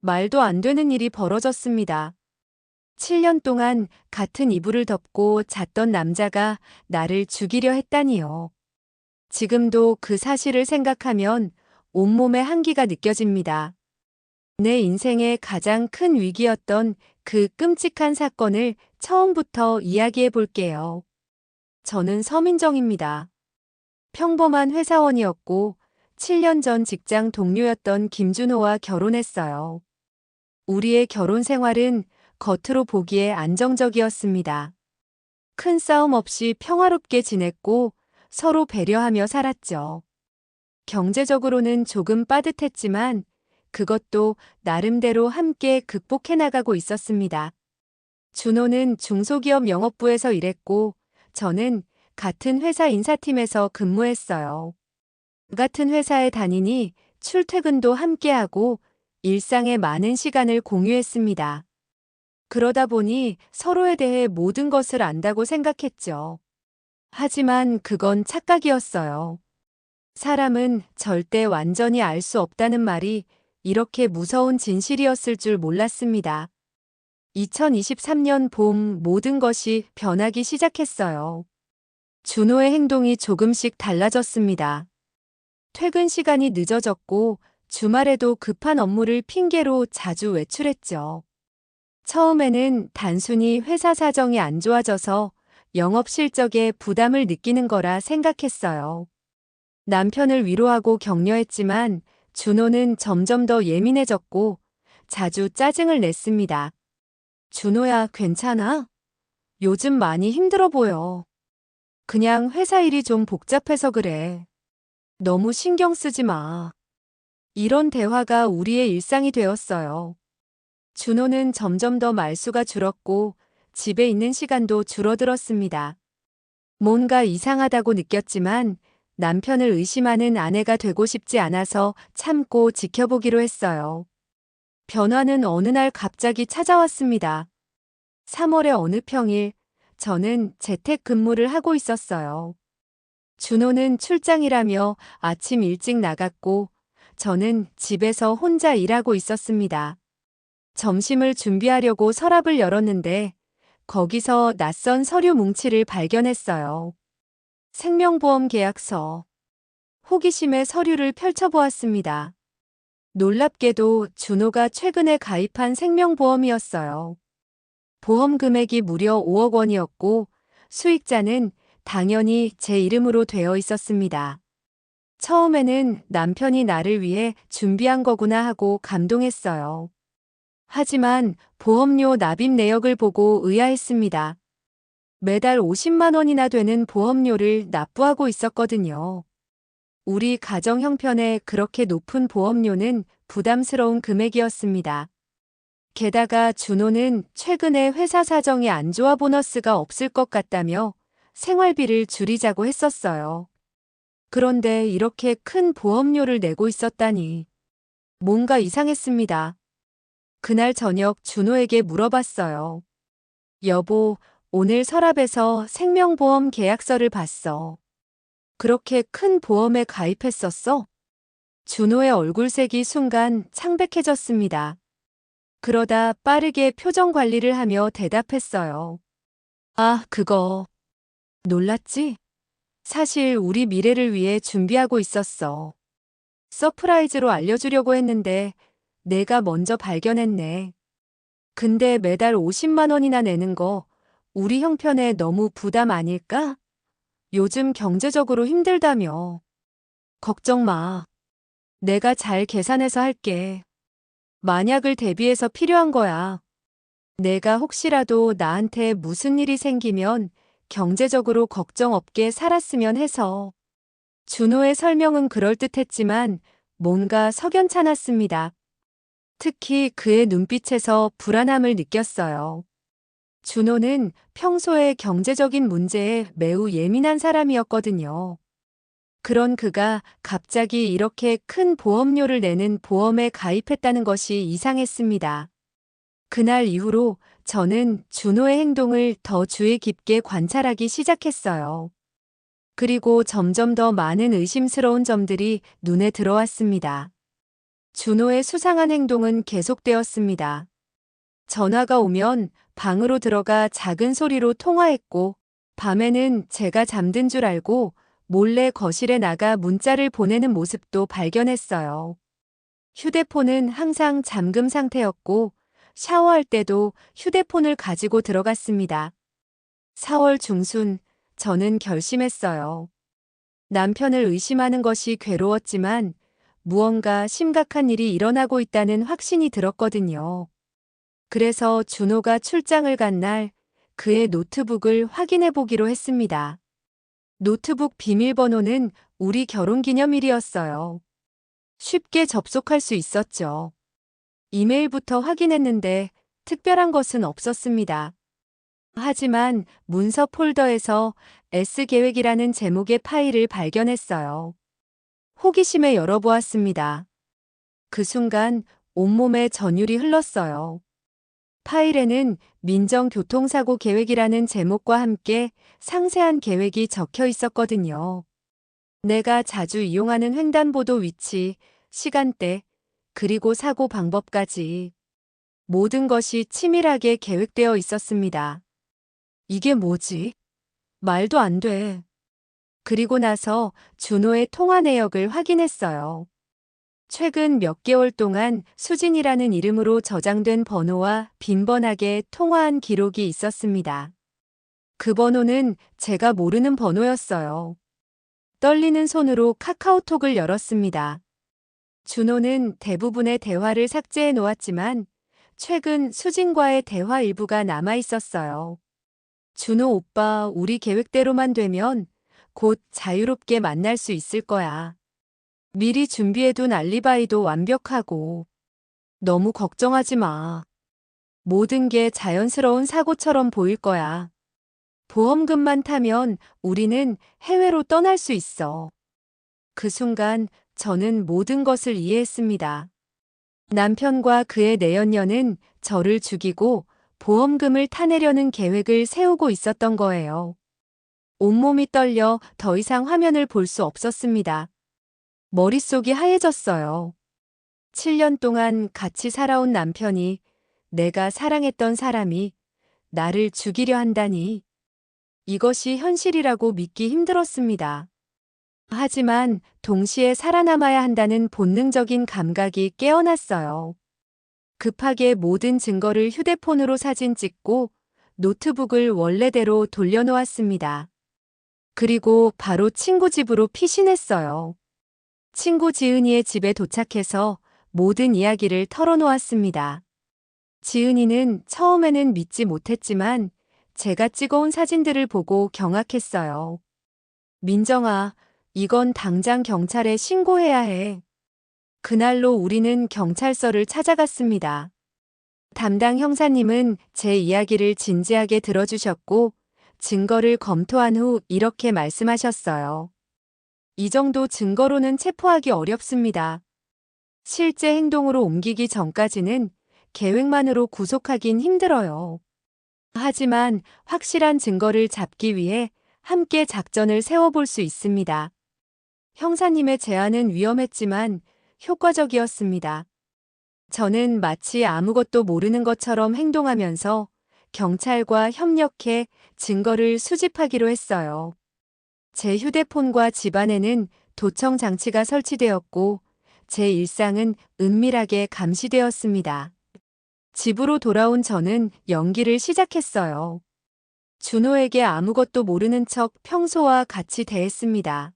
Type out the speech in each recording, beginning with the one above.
말도 안 되는 일이 벌어졌습니다. 7년 동안 같은 이불을 덮고 잤던 남자가 나를 죽이려 했다니요. 지금도 그 사실을 생각하면 온몸에 한기가 느껴집니다. 내 인생의 가장 큰 위기였던 그 끔찍한 사건을 처음부터 이야기해 볼게요. 저는 서민정입니다. 평범한 회사원이었고 7년 전 직장 동료였던 김준호와 결혼했어요. 우리의 결혼 생활은 겉으로 보기에 안정적이었습니다. 큰 싸움 없이 평화롭게 지냈고 서로 배려하며 살았죠. 경제적으로는 조금 빠듯했지만 그것도 나름대로 함께 극복해 나가고 있었습니다. 준호는 중소기업 영업부에서 일했고 저는 같은 회사 인사팀에서 근무했어요. 같은 회사에 다니니 출퇴근도 함께하고 일상의 많은 시간을 공유했습니다. 그러다 보니 서로에 대해 모든 것을 안다고 생각했죠. 하지만 그건 착각이었어요. 사람은 절대 완전히 알 수 없다는 말이 이렇게 무서운 진실이었을 줄 몰랐습니다. 2023년 봄 모든 것이 변하기 시작했어요. 준호의 행동이 조금씩 달라졌습니다. 퇴근 시간이 늦어졌고 주말에도 급한 업무를 핑계로 자주 외출했죠. 처음에는 단순히 회사 사정이 안 좋아져서 영업 실적에 부담을 느끼는 거라 생각했어요. 남편을 위로하고 격려했지만 준호는 점점 더 예민해졌고 자주 짜증을 냈습니다. 준호야, 괜찮아? 요즘 많이 힘들어 보여. 그냥 회사 일이 좀 복잡해서 그래. 너무 신경 쓰지 마. 이런 대화가 우리의 일상이 되었어요. 준호는 점점 더 말수가 줄었고 집에 있는 시간도 줄어들었습니다. 뭔가 이상하다고 느꼈지만 남편을 의심하는 아내가 되고 싶지 않아서 참고 지켜보기로 했어요. 변화는 어느 날 갑자기 찾아왔습니다. 3월의 어느 평일, 저는 재택근무를 하고 있었어요. 준호는 출장이라며 아침 일찍 나갔고, 저는 집에서 혼자 일하고 있었습니다. 점심을 준비하려고 서랍을 열었는데, 거기서 낯선 서류 뭉치를 발견했어요. 생명보험 계약서. 호기심에 서류를 펼쳐보았습니다. 놀랍게도 준호가 최근에 가입한 생명보험이었어요. 보험 금액이 무려 5억 원이었고 수익자는 당연히 제 이름으로 되어 있었습니다. 처음에는 남편이 나를 위해 준비한 거구나 하고 감동했어요. 하지만 보험료 납입 내역을 보고 의아했습니다. 매달 50만 원이나 되는 보험료를 납부하고 있었거든요. 우리 가정 형편에 그렇게 높은 보험료는 부담스러운 금액이었습니다. 게다가 준호는 최근에 회사 사정이 안 좋아 보너스가 없을 것 같다며 생활비를 줄이자고 했었어요. 그런데 이렇게 큰 보험료를 내고 있었다니 뭔가 이상했습니다. 그날 저녁 준호에게 물어봤어요. 여보, 오늘 서랍에서 생명보험 계약서를 봤어. 그렇게 큰 보험에 가입했었어? 준호의 얼굴색이 순간 창백해졌습니다. 그러다 빠르게 표정 관리를 하며 대답했어요. 아, 그거. 놀랐지? 사실 우리 미래를 위해 준비하고 있었어. 서프라이즈로 알려주려고 했는데 내가 먼저 발견했네. 근데 매달 50만 원이나 내는 거 우리 형편에 너무 부담 아닐까? 요즘 경제적으로 힘들다며. 걱정 마. 내가 잘 계산해서 할게. 만약을 대비해서 필요한 거야. 내가 혹시라도 나한테 무슨 일이 생기면 경제적으로 걱정 없게 살았으면 해서. 준호의 설명은 그럴듯했지만 뭔가 석연찮았습니다. 특히 그의 눈빛에서 불안함을 느꼈어요. 준호는 평소에 경제적인 문제에 매우 예민한 사람이었거든요. 그런 그가 갑자기 이렇게 큰 보험료를 내는 보험에 가입했다는 것이 이상했습니다. 그날 이후로 저는 준호의 행동을 더 주의 깊게 관찰하기 시작했어요. 그리고 점점 더 많은 의심스러운 점들이 눈에 들어왔습니다. 준호의 수상한 행동은 계속되었습니다. 전화가 오면 방으로 들어가 작은 소리로 통화했고, 밤에는 제가 잠든 줄 알고 몰래 거실에 나가 문자를 보내는 모습도 발견했어요. 휴대폰은 항상 잠금 상태였고, 샤워할 때도 휴대폰을 가지고 들어갔습니다. 4월 중순, 저는 결심했어요. 남편을 의심하는 것이 괴로웠지만 무언가 심각한 일이 일어나고 있다는 확신이 들었거든요. 그래서 준호가 출장을 간 날 그의 노트북을 확인해 보기로 했습니다. 노트북 비밀번호는 우리 결혼기념일이었어요. 쉽게 접속할 수 있었죠. 이메일부터 확인했는데 특별한 것은 없었습니다. 하지만 문서 폴더에서 S계획이라는 제목의 파일을 발견했어요. 호기심에 열어보았습니다. 그 순간 온몸에 전율이 흘렀어요. 파일에는 민정교통사고 계획이라는 제목과 함께 상세한 계획이 적혀 있었거든요. 내가 자주 이용하는 횡단보도 위치, 시간대, 그리고 사고 방법까지 모든 것이 치밀하게 계획되어 있었습니다. 이게 뭐지? 말도 안 돼. 그리고 나서 준호의 통화 내역을 확인했어요. 최근 몇 개월 동안 수진이라는 이름으로 저장된 번호와 빈번하게 통화한 기록이 있었습니다. 그 번호는 제가 모르는 번호였어요. 떨리는 손으로 카카오톡을 열었습니다. 준호는 대부분의 대화를 삭제해 놓았지만 최근 수진과의 대화 일부가 남아 있었어요. 준호 오빠, 우리 계획대로만 되면 곧 자유롭게 만날 수 있을 거야. 미리 준비해둔 알리바이도 완벽하고 너무 걱정하지 마. 모든 게 자연스러운 사고처럼 보일 거야. 보험금만 타면 우리는 해외로 떠날 수 있어. 그 순간 저는 모든 것을 이해했습니다. 남편과 그의 내연녀는 저를 죽이고 보험금을 타내려는 계획을 세우고 있었던 거예요. 온몸이 떨려 더 이상 화면을 볼 수 없었습니다. 머릿속이 하얘졌어요. 7년 동안 같이 살아온 남편이, 내가 사랑했던 사람이 나를 죽이려 한다니. 이것이 현실이라고 믿기 힘들었습니다. 하지만 동시에 살아남아야 한다는 본능적인 감각이 깨어났어요. 급하게 모든 증거를 휴대폰으로 사진 찍고 노트북을 원래대로 돌려놓았습니다. 그리고 바로 친구 집으로 피신했어요. 친구 지은이의 집에 도착해서 모든 이야기를 털어놓았습니다. 지은이는 처음에는 믿지 못했지만 제가 찍어온 사진들을 보고 경악했어요. 민정아, 이건 당장 경찰에 신고해야 해. 그날로 우리는 경찰서를 찾아갔습니다. 담당 형사님은 제 이야기를 진지하게 들어주셨고 증거를 검토한 후 이렇게 말씀하셨어요. 이 정도 증거로는 체포하기 어렵습니다. 실제 행동으로 옮기기 전까지는 계획만으로 구속하긴 힘들어요. 하지만 확실한 증거를 잡기 위해 함께 작전을 세워볼 수 있습니다. 형사님의 제안은 위험했지만 효과적이었습니다. 저는 마치 아무것도 모르는 것처럼 행동하면서 경찰과 협력해 증거를 수집하기로 했어요. 제 휴대폰과 집안에는 도청 장치가 설치되었고 제 일상은 은밀하게 감시되었습니다. 집으로 돌아온 저는 연기를 시작했어요. 준호에게 아무것도 모르는 척 평소와 같이 대했습니다.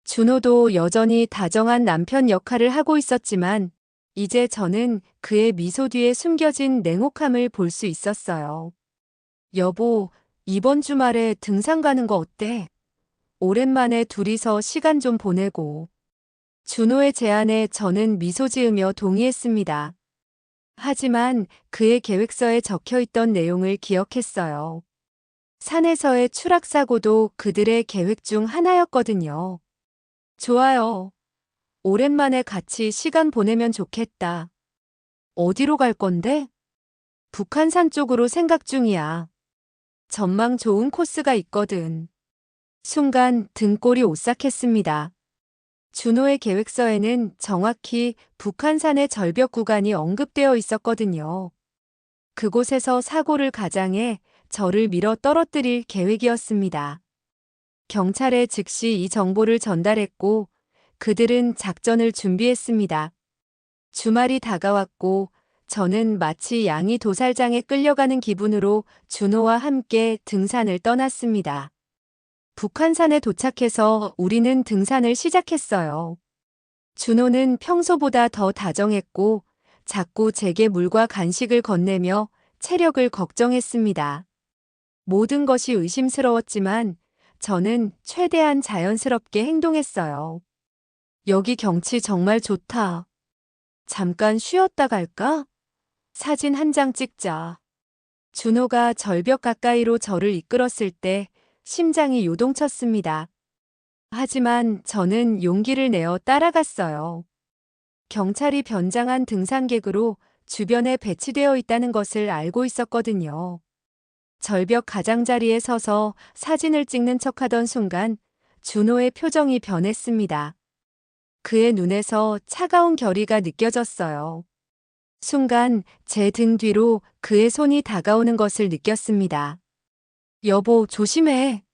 준호도 여전히 다정한 남편 역할을 하고 있었지만 이제 저는 그의 미소 뒤에 숨겨진 냉혹함을 볼 수 있었어요. 여보, 이번 주말에 등산 가는 거 어때? 오랜만에 둘이서 시간 좀 보내고. 준호의 제안에 저는 미소 지으며 동의했습니다. 하지만 그의 계획서에 적혀 있던 내용을 기억했어요. 산에서의 추락사고도 그들의 계획 중 하나였거든요. 좋아요. 오랜만에 같이 시간 보내면 좋겠다. 어디로 갈 건데? 북한산 쪽으로 생각 중이야. 전망 좋은 코스가 있거든. 순간 등골이 오싹했습니다. 준호의 계획서에는 정확히 북한산의 절벽 구간이 언급되어 있었거든요. 그곳에서 사고를 가장해 저를 밀어 떨어뜨릴 계획이었습니다. 경찰에 즉시 이 정보를 전달했고 그들은 작전을 준비했습니다. 주말이 다가왔고 저는 마치 양이 도살장에 끌려가는 기분으로 준호와 함께 등산을 떠났습니다. 북한산에 도착해서 우리는 등산을 시작했어요. 준호는 평소보다 더 다정했고 자꾸 제게 물과 간식을 건네며 체력을 걱정했습니다. 모든 것이 의심스러웠지만 저는 최대한 자연스럽게 행동했어요. 여기 경치 정말 좋다. 잠깐 쉬었다 갈까? 사진 한 장 찍자. 준호가 절벽 가까이로 저를 이끌었을 때 심장이 요동쳤습니다. 하지만 저는 용기를 내어 따라갔어요. 경찰이 변장한 등산객으로 주변에 배치되어 있다는 것을 알고 있었거든요. 절벽 가장자리에 서서 사진을 찍는 척하던 순간 준호의 표정이 변했습니다. 그의 눈에서 차가운 결의가 느껴졌어요. 순간 제 등 뒤로 그의 손이 다가오는 것을 느꼈습니다. 여보, 조심해.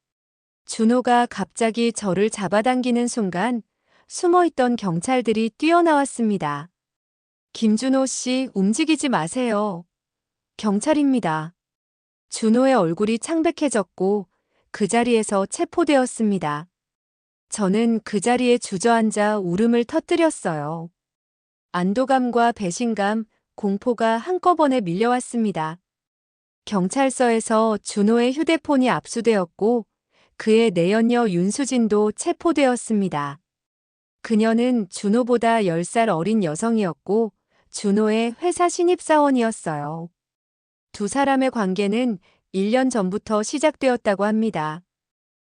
준호가 갑자기 저를 잡아당기는 순간 숨어있던 경찰들이 뛰어나왔습니다. 김준호 씨, 움직이지 마세요. 경찰입니다. 준호의 얼굴이 창백해졌고 그 자리에서 체포되었습니다. 저는 그 자리에 주저앉아 울음을 터뜨렸어요. 안도감과 배신감, 공포가 한꺼번에 밀려왔습니다. 경찰서에서 준호의 휴대폰이 압수되었고 그의 내연녀 윤수진도 체포되었습니다. 그녀는 준호보다 10살 어린 여성이었고 준호의 회사 신입사원이었어요. 두 사람의 관계는 1년 전부터 시작되었다고 합니다.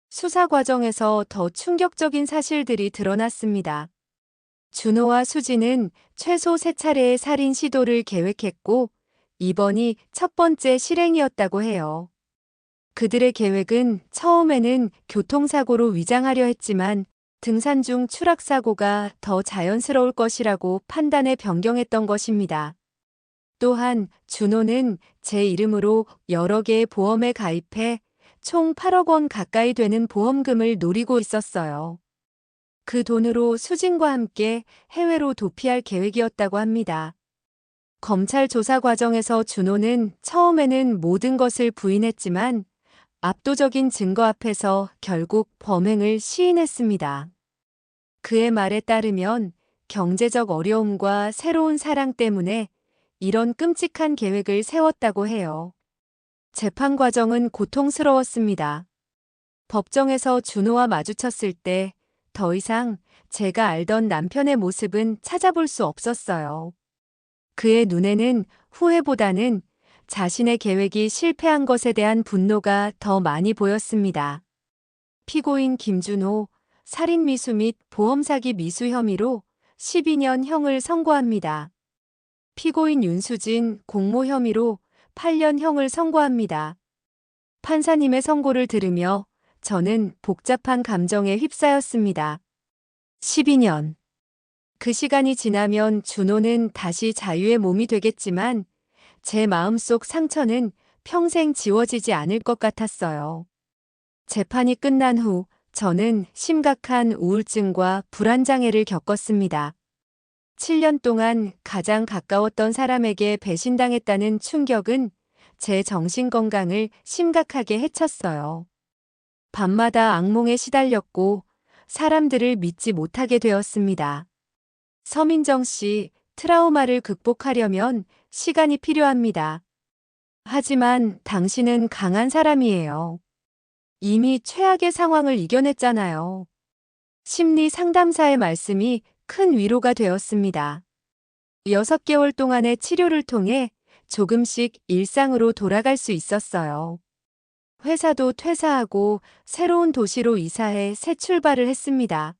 수사 과정에서 더 충격적인 사실들이 드러났습니다. 준호와 수진은 최소 3차례의 살인 시도를 계획했고 이번이 첫 번째 실행이었다고 해요. 그들의 계획은 처음에는 교통사고로 위장하려 했지만 등산 중 추락사고가 더 자연스러울 것이라고 판단해 변경했던 것입니다. 또한 준호는 제 이름으로 여러 개의 보험에 가입해 총 8억 원 가까이 되는 보험금을 노리고 있었어요. 그 돈으로 수진과 함께 해외로 도피할 계획이었다고 합니다. 검찰 조사 과정에서 준호는 처음에는 모든 것을 부인했지만 압도적인 증거 앞에서 결국 범행을 시인했습니다. 그의 말에 따르면 경제적 어려움과 새로운 사랑 때문에 이런 끔찍한 계획을 세웠다고 해요. 재판 과정은 고통스러웠습니다. 법정에서 준호와 마주쳤을 때 더 이상 제가 알던 남편의 모습은 찾아볼 수 없었어요. 그의 눈에는 후회보다는 자신의 계획이 실패한 것에 대한 분노가 더 많이 보였습니다. 피고인 김준호, 살인 미수 및 보험 사기 미수 혐의로 12년 형을 선고합니다. 피고인 윤수진, 공모 혐의로 8년 형을 선고합니다. 판사님의 선고를 들으며 저는 복잡한 감정에 휩싸였습니다. 12년. 그 시간이 지나면 준호는 다시 자유의 몸이 되겠지만 제 마음속 상처는 평생 지워지지 않을 것 같았어요. 재판이 끝난 후 저는 심각한 우울증과 불안장애를 겪었습니다. 7년 동안 가장 가까웠던 사람에게 배신당했다는 충격은 제 정신건강을 심각하게 해쳤어요. 밤마다 악몽에 시달렸고 사람들을 믿지 못하게 되었습니다. 서민정 씨, 트라우마를 극복하려면 시간이 필요합니다. 하지만 당신은 강한 사람이에요. 이미 최악의 상황을 이겨냈잖아요. 심리 상담사의 말씀이 큰 위로가 되었습니다. 6개월 동안의 치료를 통해 조금씩 일상으로 돌아갈 수 있었어요. 회사도 퇴사하고 새로운 도시로 이사해 새 출발을 했습니다.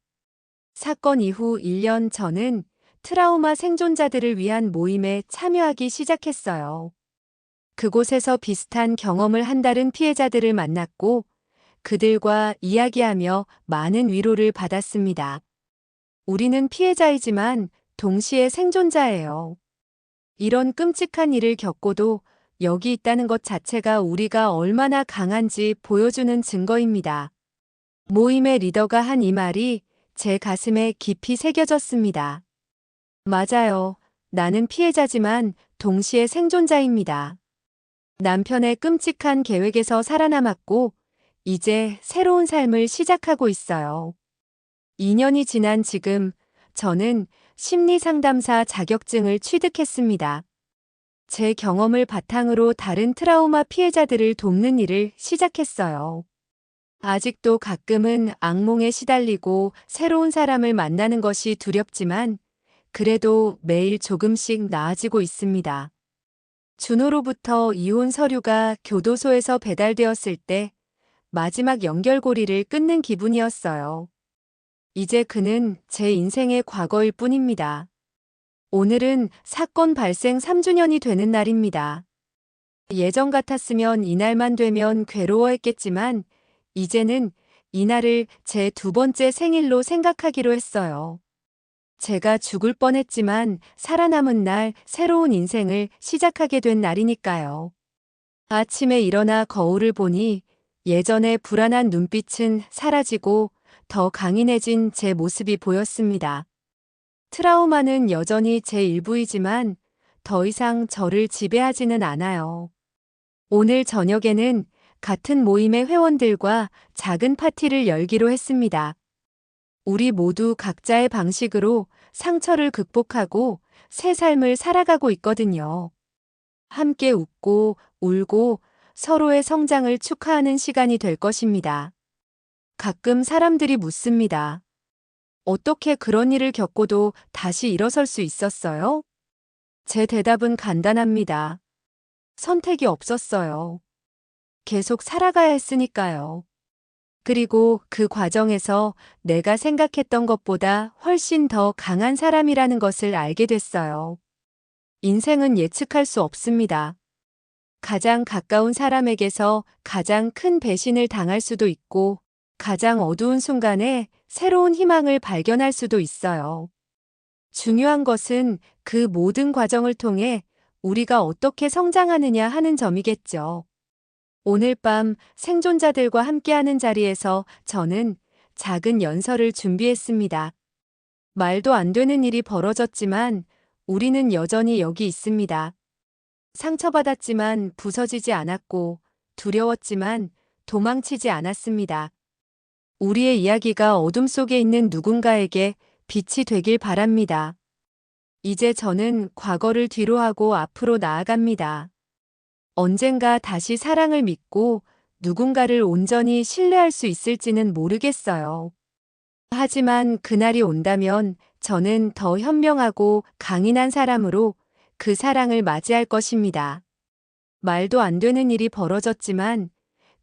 사건 이후 1년 전은 트라우마 생존자들을 위한 모임에 참여하기 시작했어요. 그곳에서 비슷한 경험을 한 다른 피해자들을 만났고 그들과 이야기하며 많은 위로를 받았습니다. 우리는 피해자이지만 동시에 생존자예요. 이런 끔찍한 일을 겪고도 여기 있다는 것 자체가 우리가 얼마나 강한지 보여주는 증거입니다. 모임의 리더가 한 이 말이 제 가슴에 깊이 새겨졌습니다. 맞아요. 나는 피해자지만 동시에 생존자입니다. 남편의 끔찍한 계획에서 살아남았고, 이제 새로운 삶을 시작하고 있어요. 2년이 지난 지금, 저는 심리상담사 자격증을 취득했습니다. 제 경험을 바탕으로 다른 트라우마 피해자들을 돕는 일을 시작했어요. 아직도 가끔은 악몽에 시달리고 새로운 사람을 만나는 것이 두렵지만, 그래도 매일 조금씩 나아지고 있습니다. 준호로부터 이혼 서류가 교도소에서 배달되었을 때 마지막 연결고리를 끊는 기분이었어요. 이제 그는 제 인생의 과거일 뿐입니다. 오늘은 사건 발생 3주년이 되는 날입니다. 예전 같았으면 이날만 되면 괴로워했겠지만 이제는 이날을 제 두 번째 생일로 생각하기로 했어요. 제가 죽을 뻔했지만 살아남은 날 새로운 인생을 시작하게 된 날이니까요. 아침에 일어나 거울을 보니 예전의 불안한 눈빛은 사라지고 더 강인해진 제 모습이 보였습니다. 트라우마는 여전히 제 일부이지만 더 이상 저를 지배하지는 않아요. 오늘 저녁에는 같은 모임의 회원들과 작은 파티를 열기로 했습니다. 우리 모두 각자의 방식으로 상처를 극복하고 새 삶을 살아가고 있거든요. 함께 웃고 울고 서로의 성장을 축하하는 시간이 될 것입니다. 가끔 사람들이 묻습니다. 어떻게 그런 일을 겪고도 다시 일어설 수 있었어요? 제 대답은 간단합니다. 선택이 없었어요. 계속 살아가야 했으니까요. 그리고 그 과정에서 내가 생각했던 것보다 훨씬 더 강한 사람이라는 것을 알게 됐어요. 인생은 예측할 수 없습니다. 가장 가까운 사람에게서 가장 큰 배신을 당할 수도 있고, 가장 어두운 순간에 새로운 희망을 발견할 수도 있어요. 중요한 것은 그 모든 과정을 통해 우리가 어떻게 성장하느냐 하는 점이겠죠. 오늘 밤 생존자들과 함께하는 자리에서 저는 작은 연설을 준비했습니다. 말도 안 되는 일이 벌어졌지만 우리는 여전히 여기 있습니다. 상처받았지만 부서지지 않았고 두려웠지만 도망치지 않았습니다. 우리의 이야기가 어둠 속에 있는 누군가에게 빛이 되길 바랍니다. 이제 저는 과거를 뒤로하고 앞으로 나아갑니다. 언젠가 다시 사랑을 믿고 누군가를 온전히 신뢰할 수 있을지는 모르겠어요. 하지만 그날이 온다면 저는 더 현명하고 강인한 사람으로 그 사랑을 맞이할 것입니다. 말도 안 되는 일이 벌어졌지만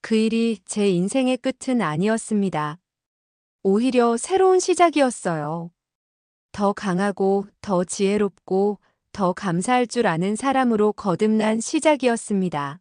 그 일이 제 인생의 끝은 아니었습니다. 오히려 새로운 시작이었어요. 더 강하고 더 지혜롭고 더 감사할 줄 아는 사람으로 거듭난 시작이었습니다.